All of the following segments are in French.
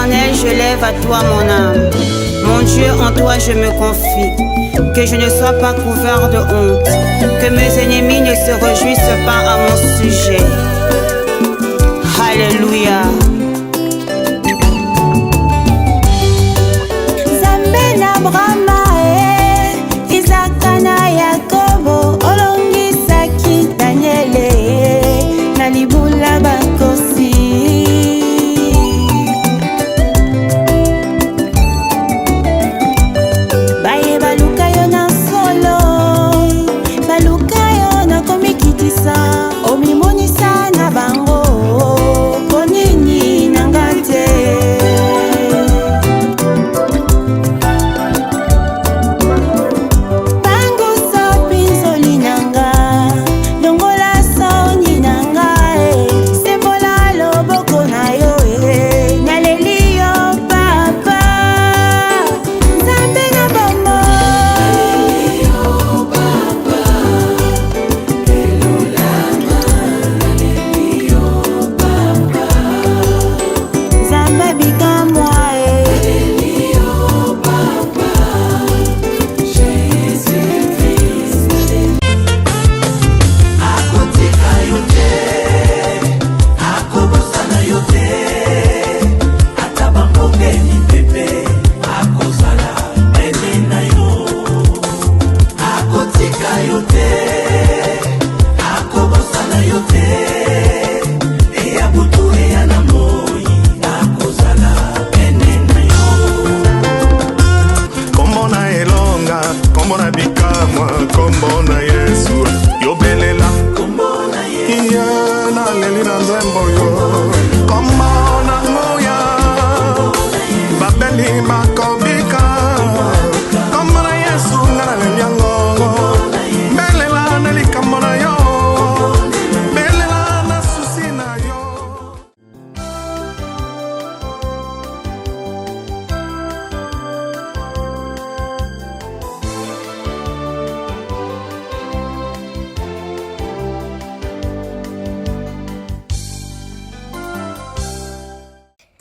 Éternel, je lève à toi mon âme. Mon Dieu, en toi je me confie. Que je ne sois pas couvert de honte. Que mes ennemis ne se réjouissent pas à mon sujet. Alléluia. Zambé na Brahma, Isaac na Yakobo, olongisaki Daniele, na libula bakosi. Baye baluka yo na solo, baluka yo na komikitisa, omimonisa na bango, konini nangate.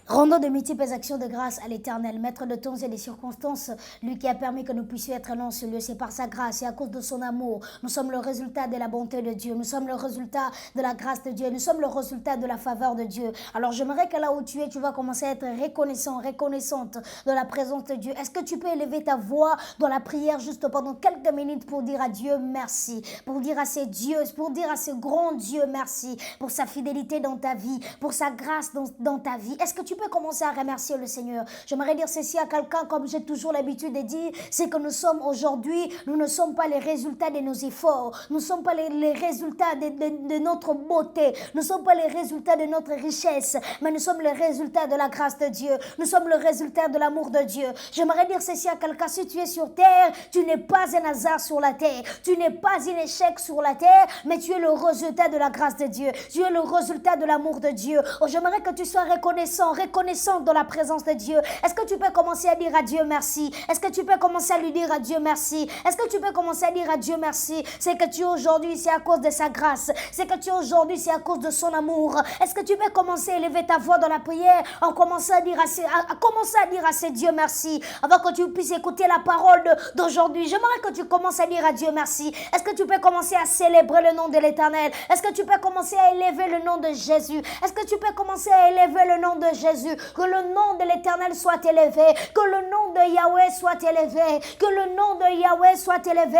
Rendons de multiples actions de grâce à l'Éternel, maître de temps et des circonstances, lui qui a permis que nous puissions être dans ce lieu. C'est par sa grâce et à cause de son amour. Nous sommes le résultat de la bonté de Dieu. Nous sommes le résultat de la grâce de Dieu. Nous sommes le résultat de la faveur de Dieu. Alors j'aimerais que là où tu es, tu vas commencer à être reconnaissant, reconnaissante de la présence de Dieu. Est-ce que tu peux élever ta voix dans la prière juste pendant quelques minutes pour dire à Dieu merci, pour dire à ces dieux, pour dire à ce grand Dieu merci, pour sa fidélité dans ta vie, pour sa grâce dans ta vie. Est-ce que tu peux commencer à remercier le Seigneur? J'aimerais dire ceci à quelqu'un, comme j'ai toujours l'habitude de dire, c'est que nous sommes aujourd'hui, nous ne sommes pas les résultats de nos efforts, nous ne sommes pas les résultats de notre beauté, nous ne sommes pas les résultats de notre richesse, mais nous sommes les résultats de la grâce de Dieu, nous sommes le résultat de l'amour de Dieu. J'aimerais dire ceci à quelqu'un, si tu es sur terre, tu n'es pas un hasard sur la terre, tu n'es pas un échec sur la terre, mais tu es le résultat de la grâce de Dieu, tu es le résultat de l'amour de Dieu. Oh, j'aimerais que tu sois reconnaissant dans la présence de Dieu. Est-ce que tu peux commencer à dire à Dieu merci? Est-ce que tu peux commencer à lui dire à Dieu merci? Est-ce que tu peux commencer à dire à Dieu merci? C'est que tu es aujourd'hui, c'est à cause de sa grâce. C'est que tu es aujourd'hui, c'est à cause de son amour. Est-ce que tu peux commencer à élever ta voix dans la prière en commençant à dire à ces dieux merci avant que tu puisses écouter la parole d'aujourd'hui? J'aimerais que tu commences à dire à Dieu merci. Est-ce que tu peux commencer à célébrer le nom de l'Éternel? Est-ce que tu peux commencer à élever le nom de Jésus? Est-ce que tu peux commencer à élever le nom de Jésus? Que le nom de l'Éternel soit élevé, que le nom de Yahweh soit élevé, que le nom de Yahweh soit élevé,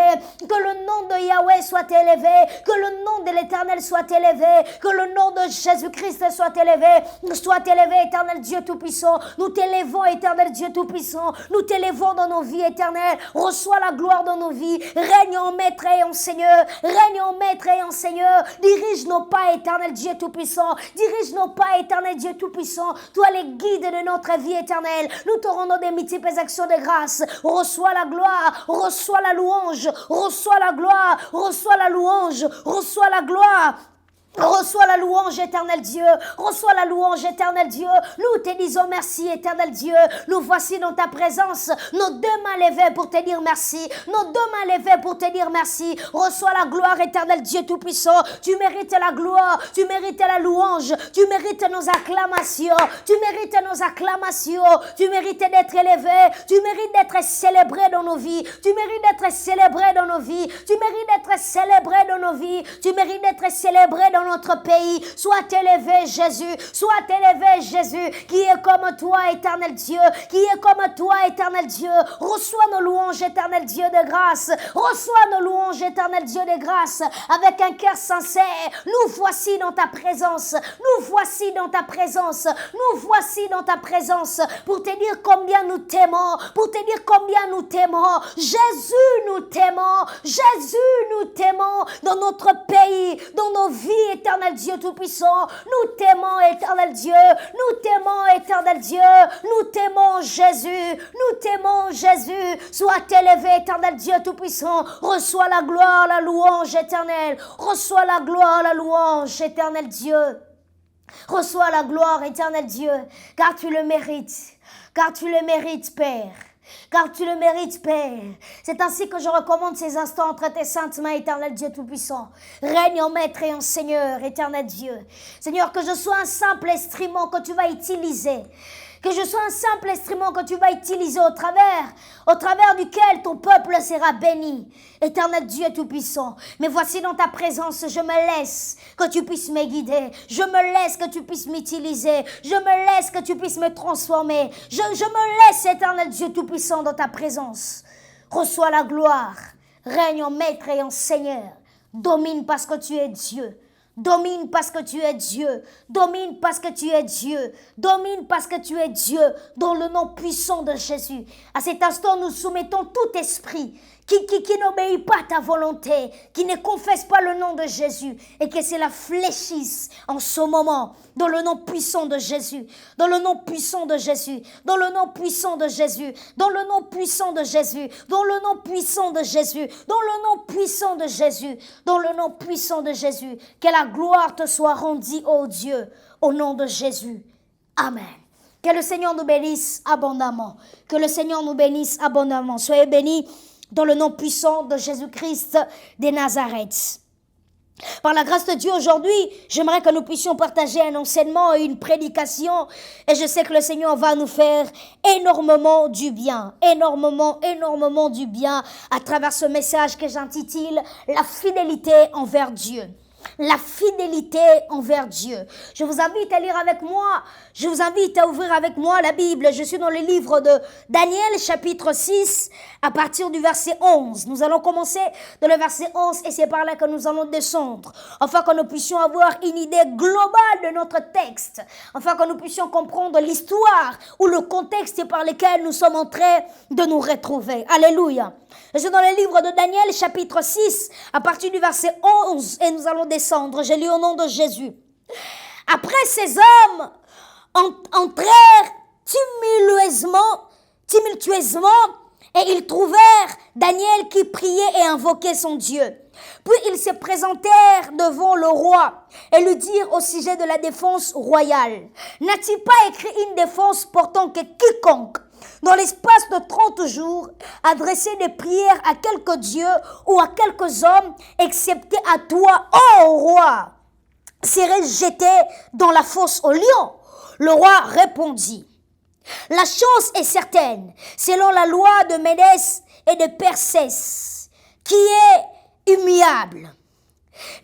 que le nom de Yahweh soit élevé, que le nom de l'Éternel soit élevé, que le nom de Jésus-Christ soit élevé, éternel Dieu Tout-Puissant. Nous t'élevons, éternel Dieu Tout-Puissant, nous t'élevons dans nos vies éternelles. Reçois la gloire dans nos vies, règne en maître et en Seigneur, règne en maître et en Seigneur. Dirige nos pas, éternel Dieu Tout-Puissant, dirige nos pas, éternel Dieu Tout-Puissant. Toi les guides de notre vie éternelle, nous te rendons des multiples actions de grâce. Reçois la gloire, reçois la louange, reçois la gloire, reçois la louange, reçois la gloire. Reçois la louange, éternel Dieu. Reçois la louange, éternel Dieu. Nous te disons merci, éternel Dieu. Nous voici dans ta présence, nos deux mains levées pour te dire merci. Nos deux mains levées pour te dire merci. Reçois la gloire, éternel Dieu Tout-Puissant. Tu mérites la gloire, tu mérites la louange, tu mérites nos acclamations. Tu mérites nos acclamations. Tu mérites d'être élevé. Tu mérites d'être célébré dans nos vies. Tu mérites d'être célébré dans nos vies. Tu mérites d'être célébré dans nos vies. Tu mérites d'être célébré dans notre pays. Sois élevé, Jésus. Sois élevé, Jésus, qui est comme toi, éternel Dieu. Qui est comme toi, éternel Dieu. Reçois nos louanges, éternel Dieu de grâce. Reçois nos louanges, éternel Dieu de grâce. Avec un cœur sincère. Nous voici dans ta présence. Nous voici dans ta présence. Nous voici dans ta présence. Pour te dire combien nous t'aimons. Pour te dire combien nous t'aimons. Jésus, nous t'aimons. Jésus, nous t'aimons. Dans notre pays, dans nos vies, éternel Dieu Tout-Puissant, nous t'aimons, éternel Dieu, nous t'aimons, éternel Dieu, nous t'aimons, Jésus, nous t'aimons, Jésus. Sois élevé, éternel Dieu Tout-Puissant. Reçois la gloire, la louange éternelle. Reçois la gloire, la louange, éternel Dieu. Reçois la gloire, éternel Dieu, car tu le mérites, car tu le mérites, Père. Car tu le mérites, Père. C'est ainsi que je recommande ces instants entre tes saintes mains, éternel Dieu Tout-Puissant. Règne en Maître et en Seigneur, éternel Dieu. Seigneur, que je sois un simple instrument que tu vas utiliser. Que je sois un simple instrument que tu vas utiliser au travers duquel ton peuple sera béni. Éternel Dieu Tout-Puissant, mais voici dans ta présence, je me laisse que tu puisses me guider. Je me laisse que tu puisses m'utiliser. Je me laisse que tu puisses me transformer. Je me laisse, éternel Dieu Tout-Puissant, dans ta présence. Reçois la gloire. Règne en Maître et en Seigneur. Domine parce que tu es Dieu. Domine parce que tu es Dieu. Domine parce que tu es Dieu. Domine parce que tu es Dieu. Dans le nom puissant de Jésus. À cet instant, nous soumettons tout esprit qui n'obéit pas à ta volonté, qui ne confesse pas le nom de Jésus et que cela fléchisse en ce moment. Dans le nom puissant de Jésus. Dans le nom puissant de Jésus. Dans le nom puissant de Jésus. Dans le nom puissant de Jésus. Dans le nom puissant de Jésus. Dans le nom puissant de Jésus. Dans le nom puissant de Jésus. Que la gloire te soit rendue, ô Dieu, au nom de Jésus. Amen. Que le Seigneur nous bénisse abondamment. Que le Seigneur nous bénisse abondamment. Soyez bénis dans le nom puissant de Jésus-Christ de Nazareth. Par la grâce de Dieu, aujourd'hui, j'aimerais que nous puissions partager un enseignement et une prédication. Et je sais que le Seigneur va nous faire énormément du bien. Énormément du bien à travers ce message que j'intitule « La fidélité envers Dieu ». La fidélité envers Dieu. Je vous invite à lire avec moi, je vous invite à ouvrir avec moi la Bible. Je suis dans le livre de Daniel, chapitre 6, à partir du verset 11. Nous allons commencer dans le verset 11 et c'est par là que nous allons descendre, afin que nous puissions avoir une idée globale de notre texte, afin que nous puissions comprendre l'histoire ou le contexte par lequel nous sommes en train de nous retrouver. Alléluia. Je suis dans le livre de Daniel, chapitre 6, à partir du verset 11, et nous allons descendre. Je lis au nom de Jésus. Après, ces hommes entrèrent tumultueusement, et ils trouvèrent Daniel qui priait et invoquait son Dieu. Puis ils se présentèrent devant le roi et lui dirent au sujet de la défense royale: N'a-t-il pas écrit une défense portant que quiconque, dans l'espace de 30 jours, adresser des prières à quelques dieux ou à quelques hommes, excepté à toi, ô roi, serait jeté dans la fosse aux lions? Le roi répondit: La chose est certaine, selon la loi de Médès et de Persès, qui est immuable.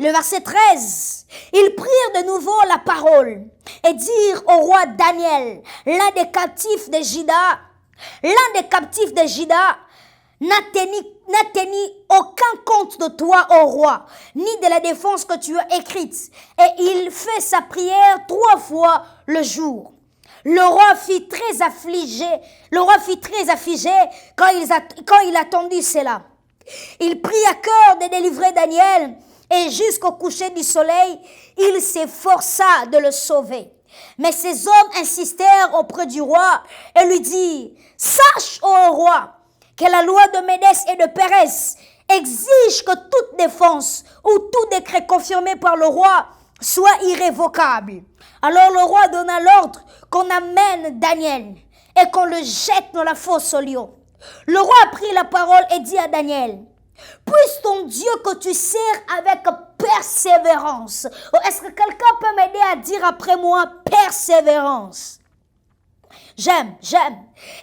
Le verset 13, ils prirent de nouveau la parole et dirent au roi Daniel, l'un des captifs de Juda, n'a tenu aucun compte de toi, ô roi, ni de la défense que tu as écrite. Et il fait sa prière 3 fois le jour. Le roi fut très affligé quand il attendit cela. Il prit à cœur de délivrer Daniel et jusqu'au coucher du soleil, il s'efforça de le sauver. Mais ces hommes insistèrent auprès du roi et lui dirent: Sache, ô roi, que la loi de Médès et de Pérès exige que toute défense ou tout décret confirmé par le roi soit irrévocable. Alors le roi donna l'ordre qu'on amène Daniel et qu'on le jette dans la fosse aux lions. Le roi a pris la parole et dit à Daniel, puisse ton Dieu que tu sers avec persévérance. Oh, est-ce que quelqu'un peut m'aider à dire après moi persévérance? J'aime.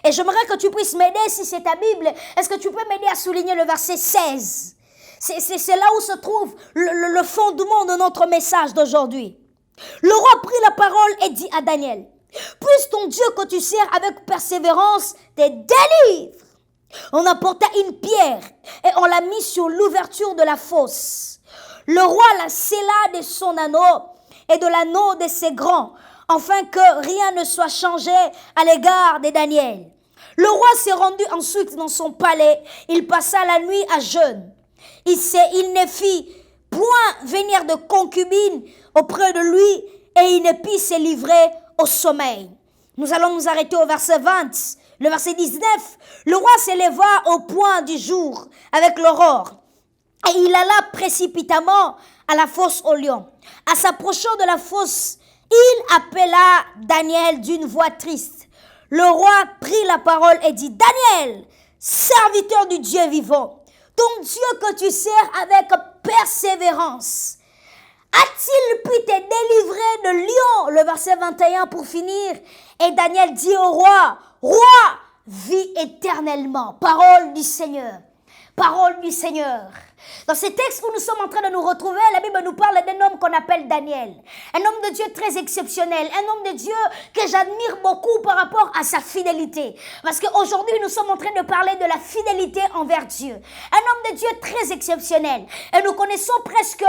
Et j'aimerais que tu puisses m'aider si c'est ta Bible. Est-ce que tu peux m'aider à souligner le verset 16? C'est là où se trouve le fondement de notre message d'aujourd'hui. Le roi prit la parole et dit à Daniel, puisse ton Dieu que tu sers avec persévérance te délivre. On apporta une pierre et on l'a mis sur l'ouverture de la fosse. Le roi la scella de son anneau et de l'anneau de ses grands, afin que rien ne soit changé à l'égard de Daniel. Le roi s'est rendu ensuite dans son palais. Il passa la nuit à jeûne. Il ne fit point venir de concubine auprès de lui et il ne put se livrer au sommeil. Nous allons nous arrêter au verset 20. Le verset 19, le roi s'éleva au point du jour avec l'aurore et il alla précipitamment à la fosse aux lions. À s'approchant de la fosse, il appela Daniel d'une voix triste. Le roi prit la parole et dit, Daniel, serviteur du Dieu vivant, ton Dieu que tu sers avec persévérance, a-t-il pu te délivrer de lions? Le verset 21 pour finir. Et Daniel dit au roi, roi, vis éternellement. Parole du Seigneur. Parole du Seigneur. Dans ces textes où nous sommes en train de nous retrouver, la Bible nous parle d'un homme qu'on appelle Daniel. Un homme de Dieu très exceptionnel. Un homme de Dieu que j'admire beaucoup par rapport à sa fidélité. Parce qu'aujourd'hui, nous sommes en train de parler de la fidélité envers Dieu. Un homme de Dieu très exceptionnel. Et nous connaissons presque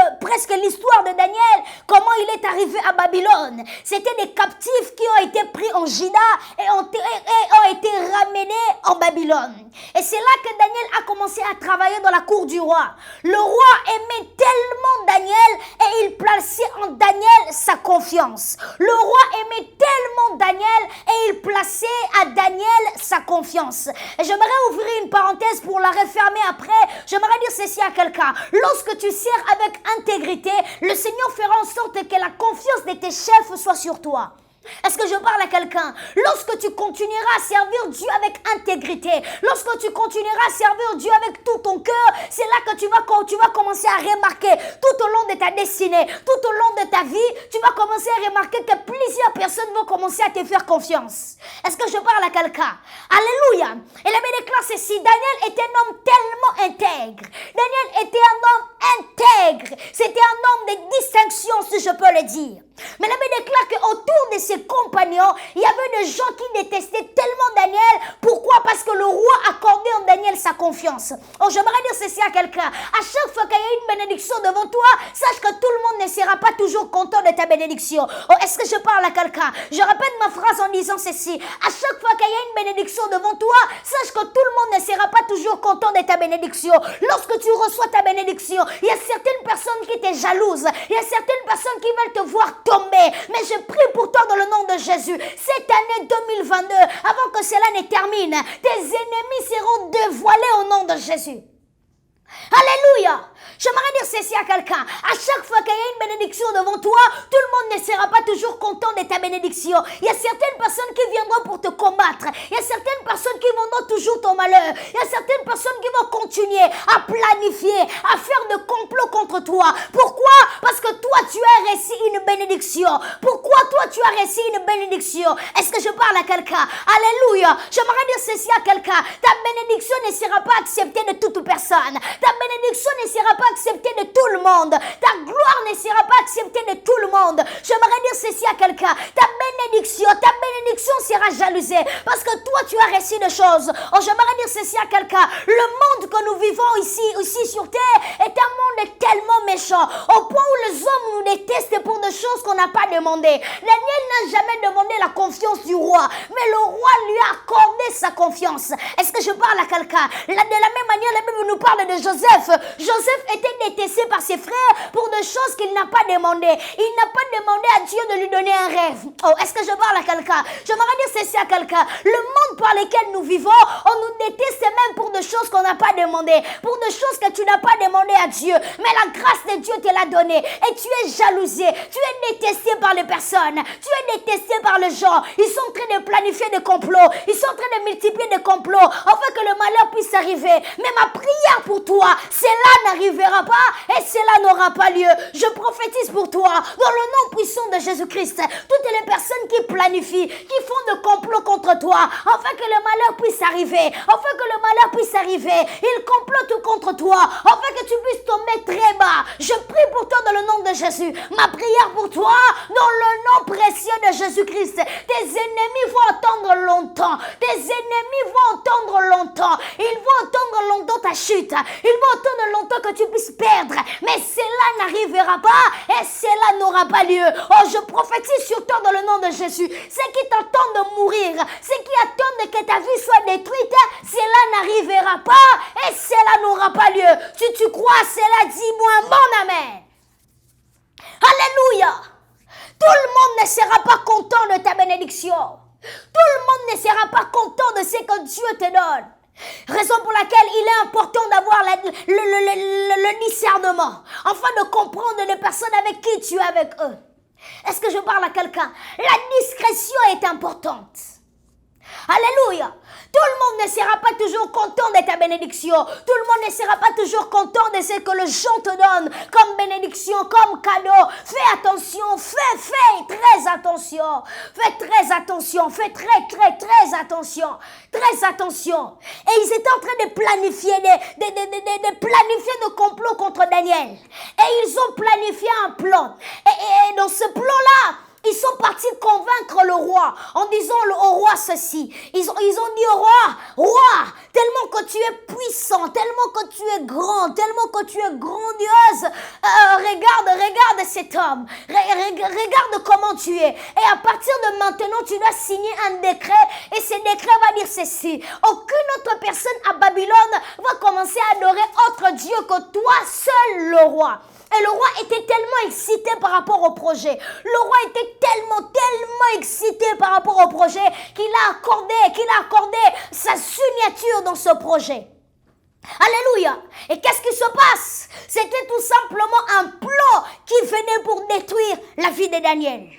l'histoire de Daniel, comment il est arrivé à Babylone. C'était des captifs qui ont été pris en Juda et ont été ramenés en Babylone. Et c'est là que Daniel a commencé à travailler dans la cour du roi. Le roi aimait tellement Daniel et il plaçait en Daniel sa confiance. Le roi aimait tellement Daniel et il plaçait à Daniel sa confiance. Et j'aimerais ouvrir une parenthèse pour la refermer après. J'aimerais dire ceci à quelqu'un. Lorsque tu sers avec intégrité, le Seigneur fera en sorte que la confiance de tes chefs soit sur toi. Est-ce que je parle à quelqu'un? Lorsque tu continueras à servir Dieu avec intégrité, lorsque tu continueras à servir Dieu avec tout ton cœur, c'est là que tu vas commencer à remarquer tout au long de ta destinée, tout au long de ta vie, tu vas commencer à remarquer que plusieurs personnes vont commencer à te faire confiance. Est-ce que je parle à quelqu'un? Alléluia. Et la Bible déclare ceci, Daniel était un homme tellement intègre. Daniel était un homme intègre. C'était un homme de distinction, si je peux le dire. Mais la Bible déclare qu'autour de ses compagnons, il y avait des gens qui détestaient tellement Daniel. Pourquoi? Parce que le roi accordait en Daniel sa confiance. Oh, j'aimerais dire ceci à quelqu'un. À chaque fois qu'il y a une bénédiction devant toi, sache que tout le monde ne sera pas toujours content de ta bénédiction. Oh, est-ce que je parle à quelqu'un? Je répète ma phrase en disant ceci. À chaque fois qu'il y a une bénédiction devant toi, sache que tout le monde ne sera pas toujours content de ta bénédiction. Lorsque tu reçois ta bénédiction, il y a certaines personnes qui te jalousent. Il y a certaines personnes qui veulent te voir tomber. Mais je prie pour toi dans le nom de Jésus. Cette année 2022, avant que cela ne termine, tes ennemis seront dévoilés au nom de Jésus. Alléluia. J'aimerais dire ceci à quelqu'un. À chaque fois qu'il y a une bénédiction devant toi, tout le monde ne sera pas toujours content de ta bénédiction. Il y a certaines personnes qui viendront pour te combattre. Il y a certaines personnes qui vendront toujours ton malheur. Il y a certaines personnes qui vont continuer à planifier, à faire de complots contre toi. Pourquoi? Parce que toi, tu as reçu une bénédiction. Pourquoi toi, tu as reçu une bénédiction? Est-ce que je parle à quelqu'un? Alléluia. J'aimerais dire ceci à quelqu'un. Ta bénédiction ne sera pas acceptée de toute personne. Ta bénédiction ne sera pas acceptée de tout le monde. Ta gloire ne sera pas acceptée de tout le monde. J'aimerais dire ceci à quelqu'un. Ta bénédiction sera jalousée parce que toi tu as reçu des choses. Oh, j'aimerais dire ceci à quelqu'un. Le monde que nous vivons ici sur terre est un monde tellement méchant au point où les hommes nous détestent pour des choses qu'on n'a pas demandées. Daniel n'a jamais demandé la confiance du roi, mais le roi lui a accordé sa confiance. Est-ce que je parle à quelqu'un? De la même manière, la Bible nous parle de Joseph. Joseph était détesté par ses frères pour des choses qu'il n'a pas demandées. Il n'a pas demandé à Dieu de lui donner un rêve. Oh, est-ce que je parle à quelqu'un? J'aimerais dire ceci à quelqu'un. Le monde par lequel nous vivons, on nous déteste même pour des choses qu'on n'a pas demandées, pour des choses que tu n'as pas demandées à Dieu. Mais la grâce de Dieu te l'a donnée et tu es jalousé, tu es détesté par les personnes, tu es détesté par les gens. Ils sont en train de planifier des complots, ils sont en train de multiplier des complots afin que le malheur puisse arriver. Mais ma prière pour toi, cela n'arrivera pas et cela n'aura pas lieu. Je prophétise pour toi, dans le nom puissant de Jésus-Christ, toutes les personnes qui planifient, qui font des complots contre toi, afin que le malheur puisse arriver, afin que le malheur puisse arriver, ils complotent contre toi, afin que tu puisses tomber très bas. Je prie pour toi dans le nom de Jésus. Ma prière pour toi, dans le nom précieux de Jésus-Christ. Tes ennemis vont attendre longtemps. Tes ennemis vont attendre longtemps. Ils vont attendre longtemps ta chute. Ils vont attendre longtemps que tu puisses perdre. Mais cela n'arrivera pas et cela n'aura pas lieu. Oh, je prophétise sur toi dans le nom de Jésus. Ceux qui t'attendent de mourir, ceux qui attendent que ta vie soit détruite, cela n'arrivera pas et cela n'aura pas lieu. Si tu crois cela, dis-moi mon amen. Alléluia. Tout le monde ne sera pas content de ta bénédiction. Tout le monde ne sera pas content de ce que Dieu te donne. Raison pour laquelle il est important d'avoir le discernement, afin de comprendre les personnes avec qui tu es avec eux. Est-ce que je parle à quelqu'un? La discrétion est importante. Alléluia. Tout le monde ne sera pas toujours content de ta bénédiction. Tout le monde ne sera pas toujours content de ce que les gens te donnent comme bénédiction, comme cadeau. Fais attention, fais très attention. Fais très attention, fais très attention. Très attention. Et ils étaient en train de planifier, de complots contre Daniel. Et ils ont planifié un plan. Et dans ce plan-là, ils sont partis convaincre le roi en disant au roi ceci. Ils ont dit au roi, tellement que tu es puissant, tellement que tu es grand, tellement que tu es grandiose, regarde cet homme, regarde comment tu es. Et à partir de maintenant, tu dois signer un décret et ce décret va dire ceci. Aucune autre personne à Babylone va commencer à adorer autre Dieu que toi seul le roi. Et le roi était tellement excité par rapport au projet. Le roi était tellement excité par rapport au projet qu'il a accordé sa signature dans ce projet. Alléluia. Et qu'est-ce qui se passe? C'était tout simplement un plan qui venait pour détruire la vie de Daniel.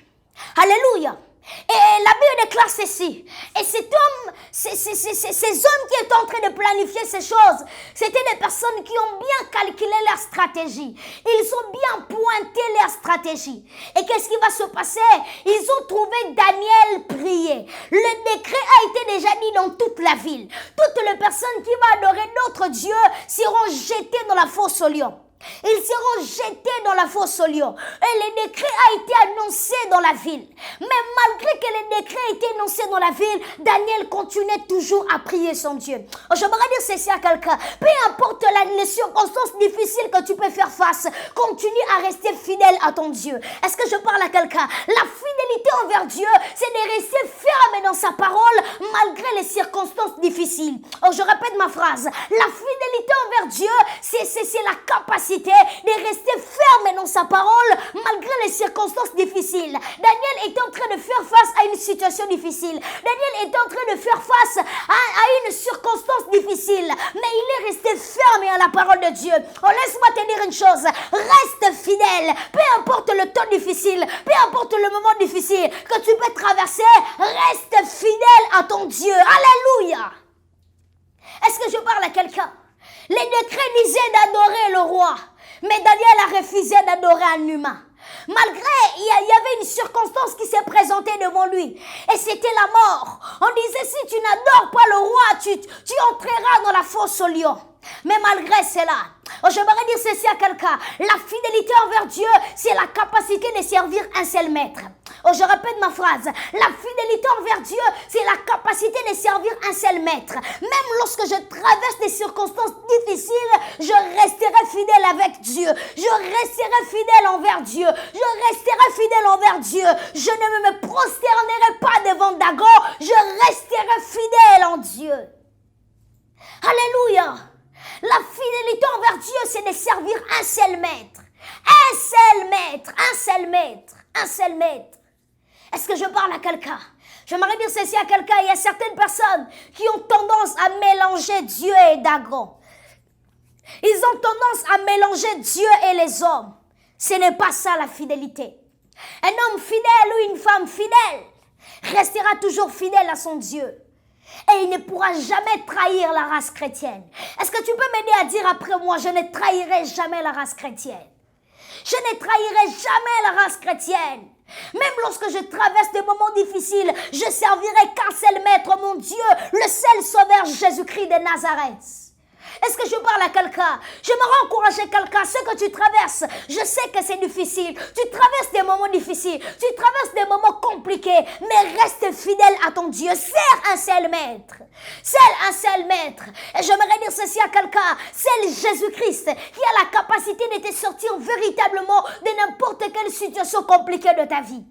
Alléluia. Et la Bible déclare ceci. Et cet homme, ces hommes qui étaient en train de planifier ces choses, c'était des personnes qui ont bien calculé leur stratégie. Ils ont bien pointé leur stratégie. Et qu'est-ce qui va se passer? Ils ont trouvé Daniel prier. Le décret a été déjà dit dans toute la ville. Toutes les personnes qui vont adorer d'autres dieux seront jetées dans la fosse aux lions. Ils seront jetés dans la fosse aux lions. Et le décret a été annoncé dans la ville. Mais malgré que le décret ait été annoncé dans la ville, Daniel continuait toujours à prier son Dieu. J'aimerais dire ceci à quelqu'un. Peu importe les circonstances difficiles que tu peux faire face, continue à rester fidèle à ton Dieu. Est-ce que je parle à quelqu'un? La fidélité envers Dieu, c'est de rester ferme dans sa parole malgré les circonstances difficiles. Je répète ma phrase. La fidélité envers Dieu, c'est la capacité de rester ferme dans sa parole malgré les circonstances difficiles. Daniel était en train de faire face à une situation difficile. Daniel était en train de faire face à une circonstance difficile. Mais il est resté ferme à la parole de Dieu. Laisse-moi te dire une chose. Reste fidèle. Peu importe le temps difficile, peu importe le moment difficile que tu peux traverser, reste fidèle à ton Dieu. Alléluia. Est-ce que je parle à quelqu'un? Les décrets disaient d'adorer le roi, mais Daniel a refusé d'adorer un humain. Malgré, il y avait une circonstance qui s'est présentée devant lui, et c'était la mort. On disait, si tu n'adores pas le roi, tu entreras dans la fosse aux lions. Mais malgré cela, j'aimerais dire ceci à quelqu'un. La fidélité envers Dieu, c'est la capacité de servir un seul maître. Je répète ma phrase. La fidélité envers Dieu, c'est la capacité de servir un seul maître. Même lorsque je traverse des circonstances difficiles, je resterai fidèle avec Dieu. Je resterai fidèle envers Dieu. Je resterai fidèle envers Dieu. Je ne me prosternerai pas devant Dagon. Je resterai fidèle en Dieu. Alléluia. La fidélité envers Dieu, c'est de servir un seul maître. Un seul maître, un seul maître, un seul maître. Est-ce que je parle à quelqu'un? J'aimerais dire ceci à quelqu'un, il y a certaines personnes qui ont tendance à mélanger Dieu et Dagon. Ils ont tendance à mélanger Dieu et les hommes. Ce n'est pas ça la fidélité. Un homme fidèle ou une femme fidèle restera toujours fidèle à son Dieu. Et il ne pourra jamais trahir la race chrétienne. Est-ce que tu peux m'aider à dire après moi, je ne trahirai jamais la race chrétienne? Je ne trahirai jamais la race chrétienne. Même lorsque je traverse des moments difficiles, je servirai qu'un seul maître, mon Dieu, le seul sauveur Jésus-Christ de Nazareth. Est-ce que je parle à quelqu'un? J'aimerais encourager quelqu'un. Ce que tu traverses, je sais que c'est difficile. Tu traverses des moments difficiles. Tu traverses des moments compliqués. Mais reste fidèle à ton Dieu. Sers un seul maître. Sers un seul maître. Et j'aimerais dire ceci à quelqu'un. C'est Jésus-Christ qui a la capacité de te sortir véritablement de n'importe quelle situation compliquée de ta vie.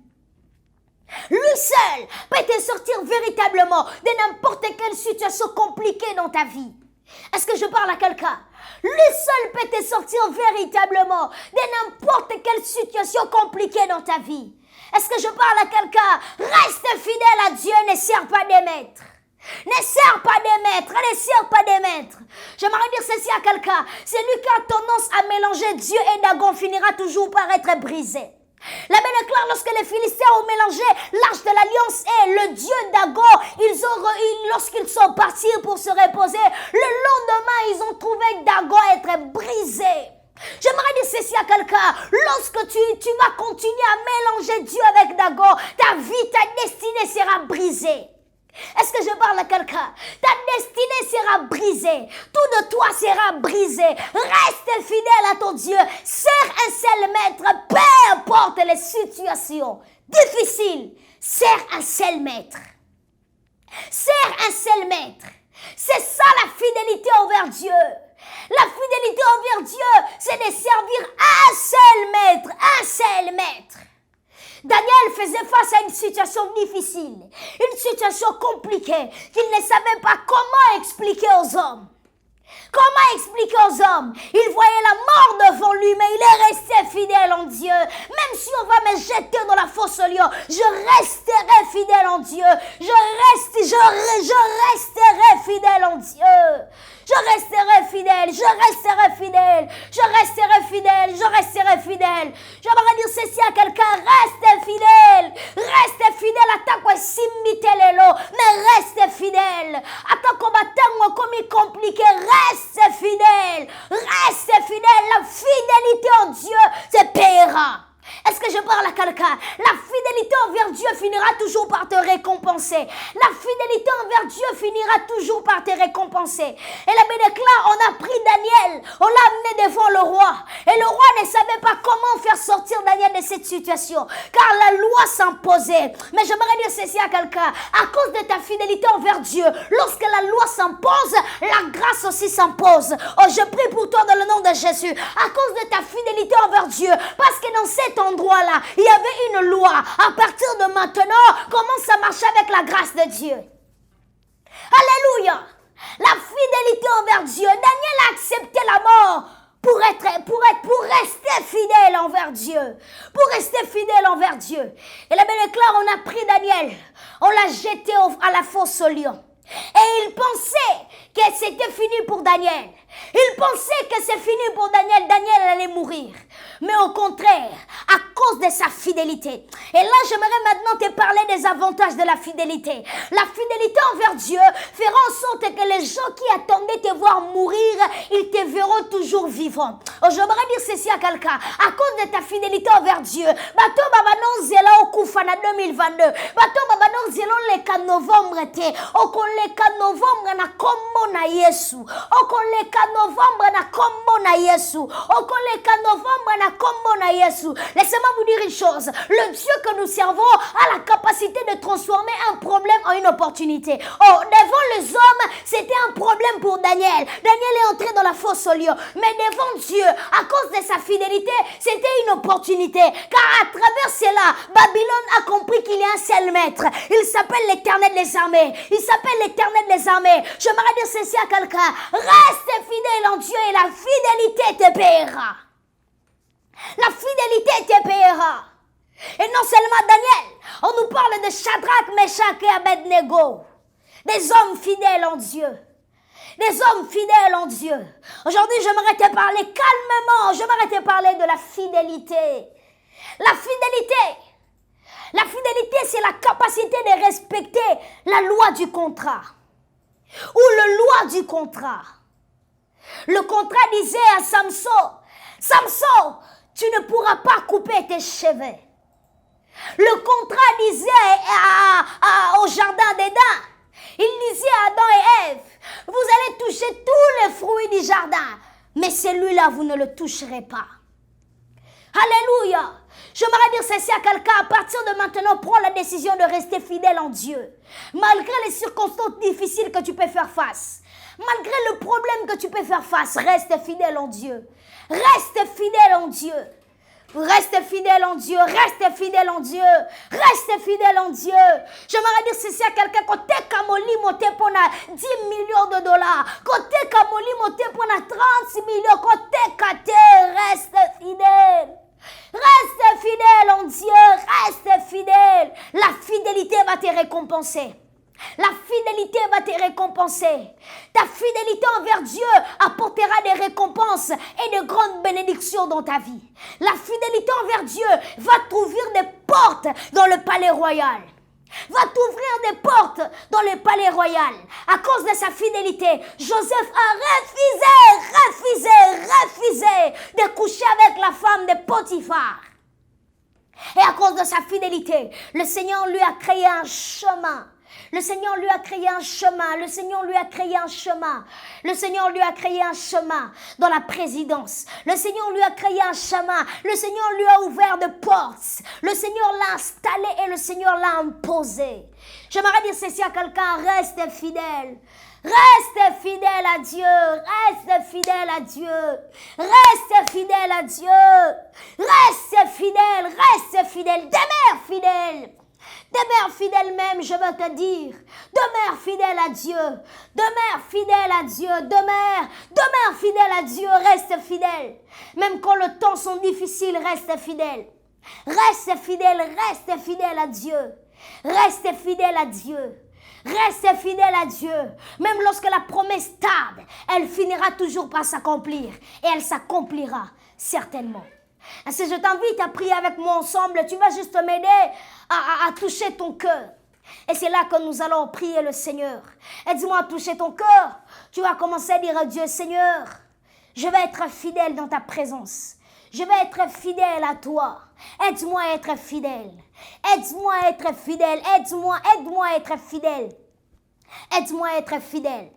Lui seul peut te sortir véritablement de n'importe quelle situation compliquée dans ta vie. Est-ce que je parle à quelqu'un? Lui seul peut te sortir véritablement de n'importe quelle situation compliquée dans ta vie. Est-ce que je parle à quelqu'un? Reste fidèle à Dieu, ne sers pas des maîtres. Ne sers pas des maîtres, ne sers pas des maîtres. J'aimerais dire ceci à quelqu'un. Celui qui a tendance à mélanger Dieu et Dagon finira toujours par être brisé. La Bible déclare lorsque les Philistins ont mélangé l'arche de l'alliance et le Dieu Dagon, lorsqu'ils sont partis pour se reposer, le lendemain ils ont trouvé Dagon être brisé. J'aimerais dire ceci à quelqu'un. Lorsque tu vas continuer à mélanger Dieu avec Dagon, ta vie, ta destinée sera brisée. Est-ce que je parle à quelqu'un? Ta destinée sera brisée. Tout de toi sera brisé. Reste fidèle à ton Dieu. Sers un seul maître. Peu importe les situations difficiles. Sers un seul maître. Sers un seul maître. C'est ça la fidélité envers Dieu. La fidélité envers Dieu, c'est de servir un seul maître. Un seul maître. Daniel faisait face à une situation difficile, une situation compliquée, qu'il ne savait pas comment expliquer aux hommes. Comment expliquer aux hommes? Il voyait la mort devant lui, mais il est resté fidèle en Dieu. Même si on va me jeter dans la fosse au lion, je resterai fidèle en Dieu. Je resterai fidèle en Dieu. Je resterai fidèle, je resterai fidèle, je resterai fidèle, je resterai fidèle. J'aimerais dire ceci à quelqu'un, reste fidèle, à ta simitelelo, mais reste fidèle. À ta combattant comme compliqué, reste fidèle, la fidélité en Dieu te paiera. Est-ce que je parle à quelqu'un? La fidélité envers Dieu finira toujours par te récompenser. La fidélité envers Dieu finira toujours par te récompenser. Et la Bible déclare, on a pris Daniel, on l'a amené devant le roi. Et le roi ne savait pas comment faire sortir Daniel de cette situation, car la loi s'imposait. Mais j'aimerais dire ceci à quelqu'un, à cause de ta fidélité envers Dieu, lorsque la loi s'impose, la grâce aussi s'impose. Oh, je prie pour toi dans le nom de Jésus, à cause de ta fidélité envers Dieu, parce que dans cet endroit-là, il y avait une loi. À partir de maintenant, comment ça marche avec la grâce de Dieu? Alléluia! La fidélité envers Dieu. Daniel a accepté la mort pour rester fidèle envers Dieu. Pour rester fidèle envers Dieu. Et la Bible déclare, on a pris Daniel, on l'a jeté à la fosse au lion. Et il pensait que c'était fini pour Daniel. Il pensait que c'est fini pour Daniel. Daniel allait mourir. Mais au contraire, à cause de sa fidélité. Et là, j'aimerais maintenant te parler des avantages de la fidélité. La fidélité envers Dieu fera en sorte que les gens qui attendaient te voir mourir, ils te verront toujours vivant. Oh, j'aimerais dire ceci à quelqu'un. À cause de ta fidélité envers Dieu, bato babanon zela okufana 2022. Bato babanon zela le novembre te. Okon le novembre na kombo na Yesu. Okon le novembre na kombo na Yesu. Okon le novembre na kombo na Yesu. Laissez-moi vous dire une chose. Le Dieu que nous servons a la capacité de transformer un problème en une opportunité. Oh, devant les hommes, c'était un problème pour Daniel. Daniel est entré dans la fosse au lion. Mais devant Dieu, à cause de sa fidélité, c'était une opportunité. Car à travers cela, Babylone a compris qu'il y a un seul maître. Il s'appelle l'Éternel des armées. Il s'appelle l'Éternel des armées. J'aimerais dire ceci à quelqu'un. Reste fidèle en Dieu et la fidélité te paiera. La fidélité te paiera. Et non seulement Daniel, on nous parle de Shadrach, Meshach et Abednego. Des hommes fidèles en Dieu. Des hommes fidèles en Dieu. Aujourd'hui, j'aimerais te parler calmement. J'aimerais te parler de la fidélité. La fidélité. La fidélité, c'est la capacité de respecter la loi du contrat. Ou le loi du contrat. Le contrat disait à Samson, Samson, tu ne pourras pas couper tes cheveux. Le contrat disait au jardin d'Éden, il disait à Adam et Ève, vous allez toucher tous les fruits du jardin, mais celui-là, vous ne le toucherez pas. Alléluia. J'aimerais dire ceci à quelqu'un, à partir de maintenant, prends la décision de rester fidèle en Dieu. Malgré les circonstances difficiles que tu peux faire face, malgré le problème que tu peux faire face, reste fidèle en Dieu. Reste fidèle en Dieu. Reste fidèle en Dieu, reste fidèle en Dieu, reste fidèle en Dieu. J'aimerais dire ceci à quelqu'un, côté Kamoli monté pour 10 millions de dollars, côté Kamoli monté pour 30 millions, côté Kate, reste fidèle. Reste fidèle en Dieu, reste fidèle. La fidélité va te récompenser. La fidélité va te récompenser. Ta fidélité envers Dieu apportera des récompenses et de grandes bénédictions dans ta vie. La fidélité envers Dieu va t'ouvrir des portes dans le palais royal. Va t'ouvrir des portes dans le palais royal. À cause de sa fidélité, Joseph a refusé de coucher avec la femme de Potiphar. Et à cause de sa fidélité, le Seigneur lui a créé un chemin. Le Seigneur lui a créé un chemin. Le Seigneur lui a créé un chemin. Le Seigneur lui a créé un chemin dans la présidence. Le Seigneur lui a créé un chemin. Le Seigneur lui a ouvert des portes. Le Seigneur l'a installé et le Seigneur l'a imposé. J'aimerais dire ceci à quelqu'un, reste fidèle. Reste fidèle à Dieu. Reste fidèle à Dieu. Reste fidèle à Dieu. Reste fidèle. Reste fidèle. Demeure fidèle. Demeure fidèle même, je veux te dire. Demeure fidèle à Dieu. Demeure fidèle à Dieu. Demeure fidèle à Dieu. Reste fidèle. Même quand les temps sont difficiles, reste fidèle. Reste fidèle à Dieu. Reste fidèle à Dieu. Reste fidèle à Dieu. Même lorsque la promesse tarde, elle finira toujours par s'accomplir. Et elle s'accomplira certainement. Si je t'invite à prier avec moi ensemble, tu vas juste m'aider à toucher ton cœur. Et c'est là que nous allons prier le Seigneur. Aide-moi à toucher ton cœur. Tu vas commencer à dire à Dieu, Seigneur, je vais être fidèle dans ta présence. Je vais être fidèle à toi. Aide-moi à être fidèle. Aide-moi à être fidèle. Aide-moi à être fidèle. Aide-moi à être fidèle.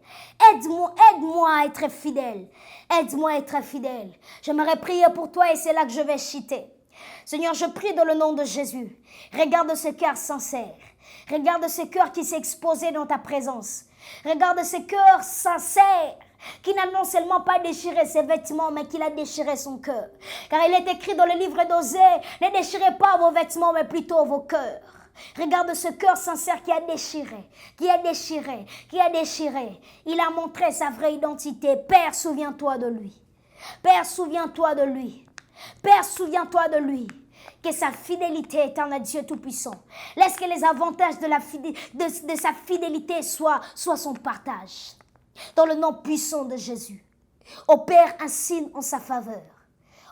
Aide-moi à être fidèle. Aide-moi à être fidèle. J'aimerais prier pour toi et c'est là que je vais chuter. Seigneur, je prie dans le nom de Jésus. Regarde ce cœur sincère. Regarde ce cœur qui s'est exposé dans ta présence. Regarde ce cœur sincère qui n'a non seulement pas déchiré ses vêtements, mais qui a déchiré son cœur. Car il est écrit dans le livre d'Osée, ne déchirez pas vos vêtements, mais plutôt vos cœurs. Regarde ce cœur sincère qui a déchiré. Il a montré sa vraie identité. Père, souviens-toi de lui. Père, souviens-toi de lui. Père, souviens-toi de lui. Que sa fidélité est un Dieu tout-puissant. Laisse que les avantages de sa fidélité soient son partage. Dans le nom puissant de Jésus. Opère un signe en sa faveur.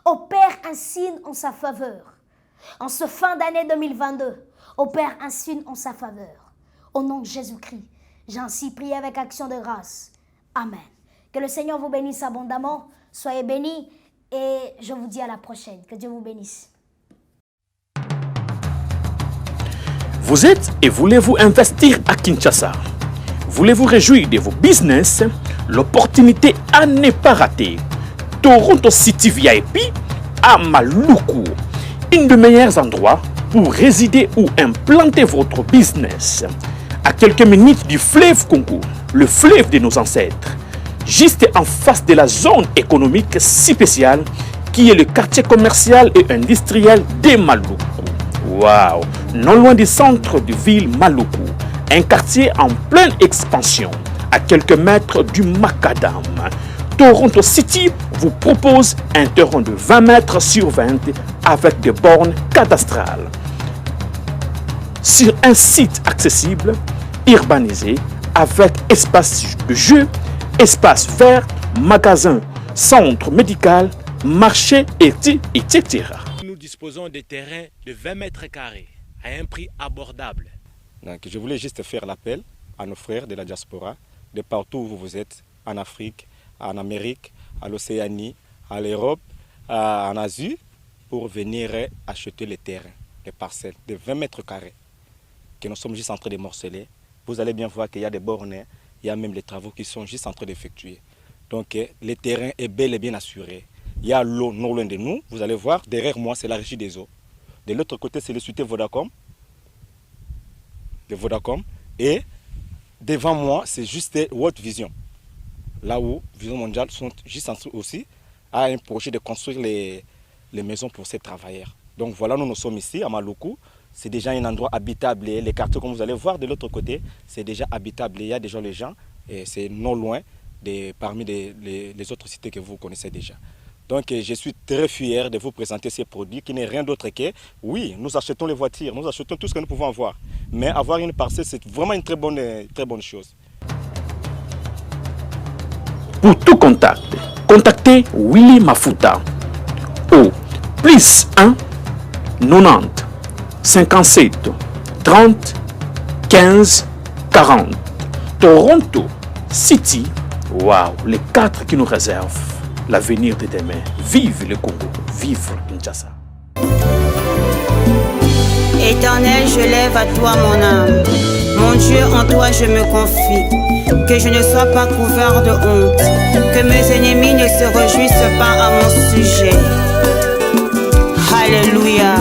Opère un signe en sa faveur. En ce fin d'année 2022, opère un signe en sa faveur. Au nom de Jésus-Christ, j'ai ainsi prié avec action de grâce. Amen. Que le Seigneur vous bénisse abondamment. Soyez bénis et je vous dis à la prochaine. Que Dieu vous bénisse. Vous êtes et voulez-vous investir à Kinshasa? Voulez-vous réjouir de vos business? L'opportunité à ne pas rater. Toronto City VIP à Maluku. Un des meilleurs endroits pour résider ou implanter votre business. À quelques minutes du fleuve Congo, le fleuve de nos ancêtres. Juste en face de la zone économique si spéciale qui est le quartier commercial et industriel de Maluku. Waouh! Non loin du centre de ville Maluku. Un quartier en pleine expansion, à quelques mètres du Macadam. Toronto City vous propose un terrain de 20 mètres sur 20 avec des bornes cadastrales. Sur un site accessible, urbanisé, avec espace de jeu, espace vert, magasin, centre médical, marché, etc. Nous disposons de terrains de 20 mètres carrés à un prix abordable. Donc, je voulais juste faire l'appel à nos frères de la diaspora, de partout où vous êtes, en Afrique, en Amérique, à l'Océanie, à l'Europe, en Asie, pour venir acheter les terrains, les parcelles de 20 mètres carrés que nous sommes juste en train de morceler. Vous allez bien voir qu'il y a des bornes, il y a même les travaux qui sont juste en train d'effectuer. Donc le terrain est bel et bien assuré. Il y a l'eau non loin de nous. Vous allez voir, derrière moi, c'est la régie des eaux. De l'autre côté, c'est le société Vodacom. De Vodacom. Et devant moi, c'est juste World Vision. Là où Vision Mondiale sont juste en train aussi à un projet de construire les maisons pour ces travailleurs. Donc voilà, nous sommes ici à Maluku. C'est déjà un endroit habitable. Les quartiers, comme vous allez voir de l'autre côté, c'est déjà habitable. Il y a déjà les gens et c'est non loin parmi les autres cités que vous connaissez déjà. Donc je suis très fier de vous présenter ces produits qui n'est rien d'autre que, oui, nous achetons les voitures, nous achetons tout ce que nous pouvons avoir. Mais avoir une parcelle, c'est vraiment une très bonne chose. Pour tout contact, contactez Willy Mafuta au +1 90 57 30 15 40. Toronto City, waouh, les 4 qui nous réservent l'avenir de demain. Vive le Congo, vive Kinshasa. Éternel, je lève à toi mon âme. Mon Dieu, en toi je me confie. Que je ne sois pas couvert de honte. Que mes ennemis ne se réjouissent pas à mon sujet. Alléluia.